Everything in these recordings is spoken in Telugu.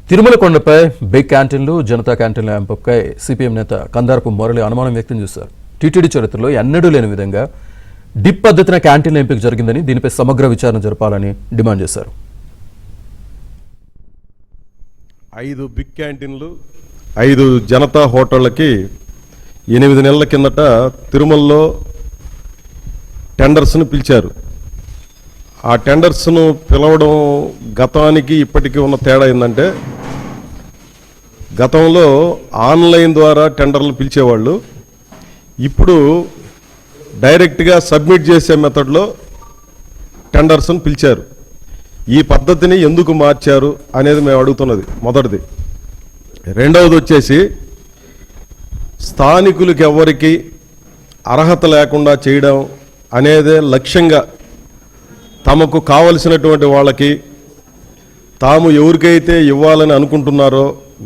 తిరుమల కొండపై బిగ్ క్యాంటీన్లు జనతా క్యాంటీన్ల ఎంపికపై సిపిఎం నేత కందారపు మురళి అనుమానం వ్యక్తం చేశారు. టీటీడీ చరిత్రలో ఎన్నడూ లేని విధంగా డిప్ పద్ధతిన క్యాంటీన్ల ఎంపిక జరిగిందని, దీనిపై సమగ్ర విచారణ జరపాలని డిమాండ్ చేశారు. 5 బిగ్ క్యాంటీన్లు 5 జనతా హోటళ్లకి 8 నెలల కిందట తిరుమలలో టెండర్స్ను పిలిచారు. ఆ టెండర్స్ను పిలవడం గతానికి ఇప్పటికీ ఉన్న తేడా ఏంటంటే, గతంలో ఆన్లైన్ ద్వారా టెండర్లు పిలిచేవాళ్ళు, ఇప్పుడు డైరెక్ట్గా సబ్మిట్ చేసే మెథడ్లో టెండర్స్ను పిలిచారు. ఈ పద్ధతిని ఎందుకు మార్చారు అనేది మేము అడుగుతున్నది మొదటిది. రెండవది వచ్చేసి, స్థానికులకి ఎవరికి అర్హత లేకుండా చేయడం అనేదే లక్ష్యంగా తమకు కావలసినటువంటి వాళ్ళకి తాము ఎవరికైతే ఇవ్వాలని అనుకుంటున్నారో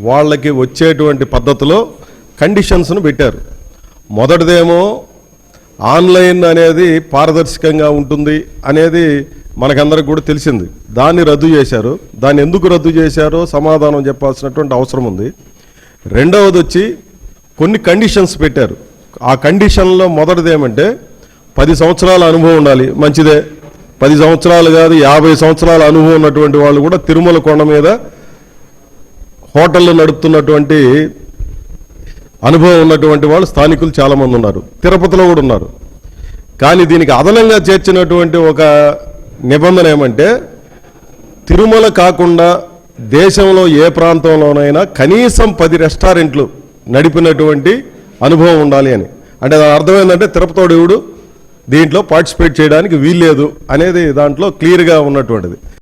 వాళ్ళకి వచ్చేటువంటి పద్ధతిలో కండిషన్స్ను పెట్టారు. మొదటిదేమో ఆన్లైన్ అనేది పారదర్శకంగా ఉంటుంది అనేది మనకందరికి కూడా తెలిసింది. దాన్ని రద్దు చేశారు. దాన్ని ఎందుకు రద్దు చేశారో సమాధానం చెప్పాల్సినటువంటి అవసరం ఉంది. రెండవది వచ్చి కొన్ని కండిషన్స్ పెట్టారు. ఆ కండిషన్లో మొదటిది ఏమంటే, 10 సంవత్సరాల అనుభవం ఉండాలి. మంచిదే, 10 సంవత్సరాలు కాదు 50 సంవత్సరాల అనుభవం ఉన్నటువంటి వాళ్ళు కూడా తిరుమల కొండ మీద హోటళ్ళు నడుపుతున్నటువంటి అనుభవం ఉన్నటువంటి వాళ్ళు స్థానికులు చాలామంది ఉన్నారు. తిరుపతిలో కూడా ఉన్నారు. కానీ దీనికి అదనంగా చేర్చినటువంటి ఒక నిబంధన ఏమంటే, తిరుమల కాకుండా దేశంలో ఏ ప్రాంతంలోనైనా కనీసం 10 రెస్టారెంట్లు నడిపినటువంటి అనుభవం ఉండాలి అని. అంటే దాని అర్థం ఏంటంటే, తిరుపతోడు ఎవడు దీంట్లో పార్టిసిపేట్ చేయడానికి వీల్లేదు అనేది దాంట్లో క్లియర్గా ఉన్నటువంటిది.